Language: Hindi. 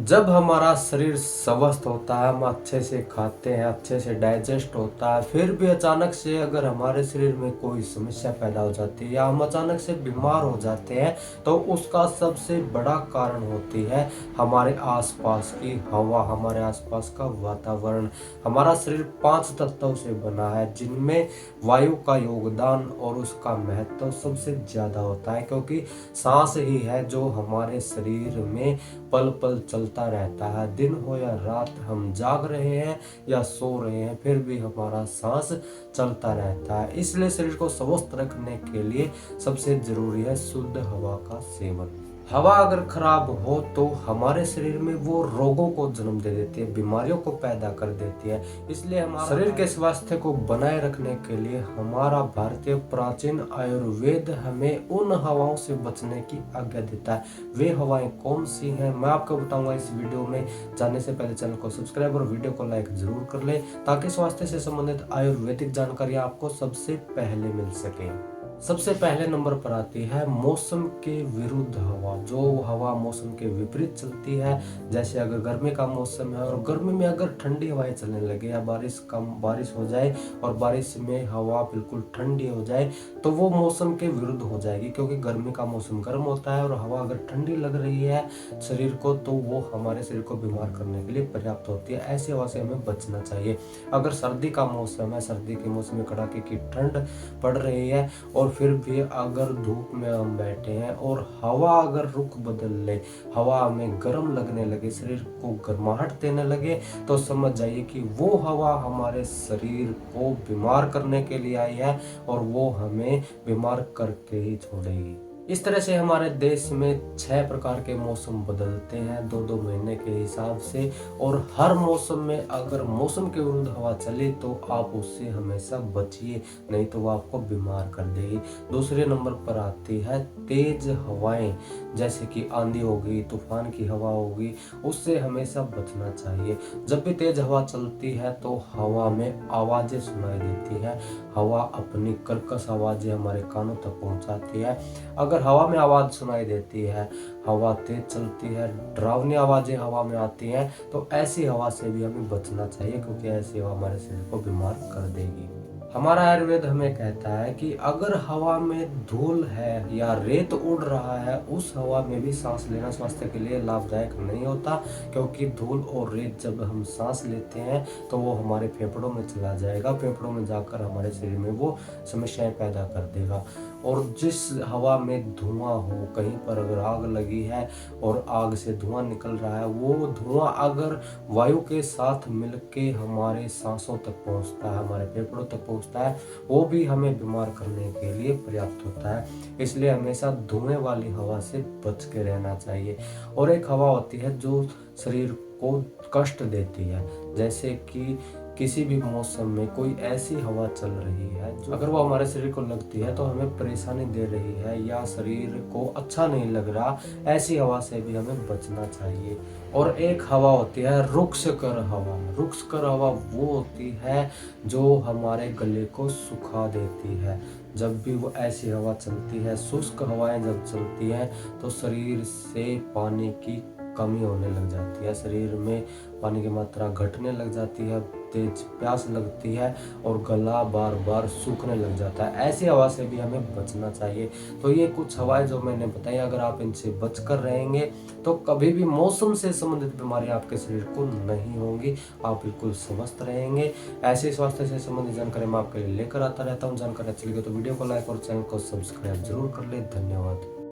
जब हमारा शरीर स्वस्थ होता है, हम अच्छे से खाते हैं, अच्छे से डाइजेस्ट होता है, फिर भी अचानक से अगर हमारे शरीर में कोई समस्या पैदा हो जाती है या हम अचानक से बीमार हो जाते हैं, तो उसका सबसे बड़ा कारण होती है हमारे आसपास की हवा, हमारे आसपास का वातावरण। हमारा शरीर 5 तत्वों से बना है, जिनमें वायु का योगदान और उसका महत्व सबसे ज़्यादा होता है, क्योंकि सांस ही है जो हमारे शरीर में पल पल चलता रहता है। दिन हो या रात, हम जाग रहे हैं या सो रहे हैं, फिर भी हमारा सांस चलता रहता है। इसलिए शरीर को स्वस्थ रखने के लिए सबसे जरूरी है शुद्ध हवा का सेवन। हवा अगर खराब हो तो हमारे शरीर में वो रोगों को जन्म दे देती है, बीमारियों को पैदा कर देती है। इसलिए हमारे शरीर के स्वास्थ्य को बनाए रखने के लिए हमारा भारतीय प्राचीन आयुर्वेद हमें उन हवाओं से बचने की आज्ञा देता है। वे हवाएं कौन सी हैं, मैं आपको बताऊंगा इस वीडियो में। जानने से पहले चैनल को सब्सक्राइब और वीडियो को लाइक जरूर कर ले, ताकि स्वास्थ्य से संबंधित आयुर्वेदिक जानकारी आपको सबसे पहले मिल सके। सबसे पहले नंबर पर आती है मौसम के विरुद्ध हवा। जो हवा मौसम के विपरीत चलती है, जैसे अगर गर्मी का मौसम है और गर्मी में अगर ठंडी हवाएं चलने लगे या बारिश हो जाए और बारिश में हवा बिल्कुल ठंडी हो जाए, तो वो मौसम के विरुद्ध हो जाएगी। क्योंकि गर्मी का मौसम गर्म होता है और हवा अगर ठंडी लग रही है शरीर को, तो वो हमारे शरीर को बीमार करने के लिए पर्याप्त होती है। ऐसी हवा से हमें बचना चाहिए। अगर सर्दी का मौसम है, सर्दी के मौसम में कड़ाके की ठंड पड़ रही है और फिर भी अगर धूप में हम बैठे हैं और हवा अगर रुख बदल ले, हवा हमें गर्म लगने लगे, शरीर को गर्माहट देने लगे, तो समझ जाइए कि वो हवा हमारे शरीर को बीमार करने के लिए आई है और वो हमें बीमार करके ही छोड़ेगी। इस तरह से हमारे देश में 6 प्रकार के मौसम बदलते हैं 2-2 महीने के हिसाब से, और हर मौसम में अगर मौसम के विरुद्ध हवा चले तो आप उससे हमेशा बचिए, नहीं तो वो आपको बीमार कर देगी। दूसरे नंबर पर आती है तेज हवाएं, जैसे कि आंधी होगी, तूफान की हवा होगी, उससे हमेशा बचना चाहिए। जब भी तेज हवा चलती है तो हवा में आवाजें सुनाई देती है। हवा अपनी कर्कश आवाजें हमारे कानों तक पहुंचाती है। अगर हवा में आवाज सुनाई देती है, हवा तेज चलती है, डरावनी आवाजें हवा में आती हैं, तो ऐसी हवा से भी हमें बचना चाहिए, क्योंकि ऐसी हवा हमारे शरीर को बीमार कर देगी। हमारा आयुर्वेद हमें कहता है कि अगर हवा में धूल है या रेत उड़ रहा है, उस हवा में भी सांस लेना स्वास्थ्य के लिए लाभदायक नहीं होता, क्योंकि धूल और रेत जब हम सांस लेते हैं तो वो हमारे फेफड़ों में चला जाएगा, फेफड़ों में जाकर हमारे शरीर में वो समस्याएं पैदा कर देगा। और जिस हवा में धुआं हो, कहीं पर अगर आग लगी है और आग से धुआं निकल रहा है, वो धुआं अगर वायु के साथ मिलके हमारे सांसों तक पहुंचता है, हमारे फेफड़ों तक पहुंचता है, वो भी हमें बीमार करने के लिए पर्याप्त होता है। इसलिए हमेशा धुएं वाली हवा से बच के रहना चाहिए। और एक हवा होती है जो शरीर को कष्ट देती है, जैसे कि किसी भी मौसम में कोई ऐसी हवा चल रही है जो अगर वो हमारे शरीर को लगती है तो हमें परेशानी दे रही है या शरीर को अच्छा नहीं लग रहा, ऐसी हवा से भी हमें बचना चाहिए। और एक हवा होती है रुक्षकर हवा। रुक्षकर हवा वो होती है जो हमारे गले को सुखा देती है। जब भी वो ऐसी हवा चलती है, शुष्क हवाएं जब चलती हैं, तो शरीर से पानी की कमी होने लग जाती है, शरीर में पानी की मात्रा घटने लग जाती है, तेज प्यास लगती है और गला बार बार सूखने लग जाता है। ऐसी हवा से भी हमें बचना चाहिए। तो ये कुछ हवाएं जो मैंने बताई, अगर आप इनसे बचकर रहेंगे तो कभी भी मौसम से संबंधित बीमारी आपके शरीर को नहीं होंगी, आप बिल्कुल स्वस्थ रहेंगे। ऐसे स्वास्थ्य से संबंधित जानकारी मैं आपके लिए लेकर आता रहता हूँ। जानकारी अच्छी लगे तो वीडियो को लाइक और चैनल को सब्सक्राइब जरूर कर ले। धन्यवाद।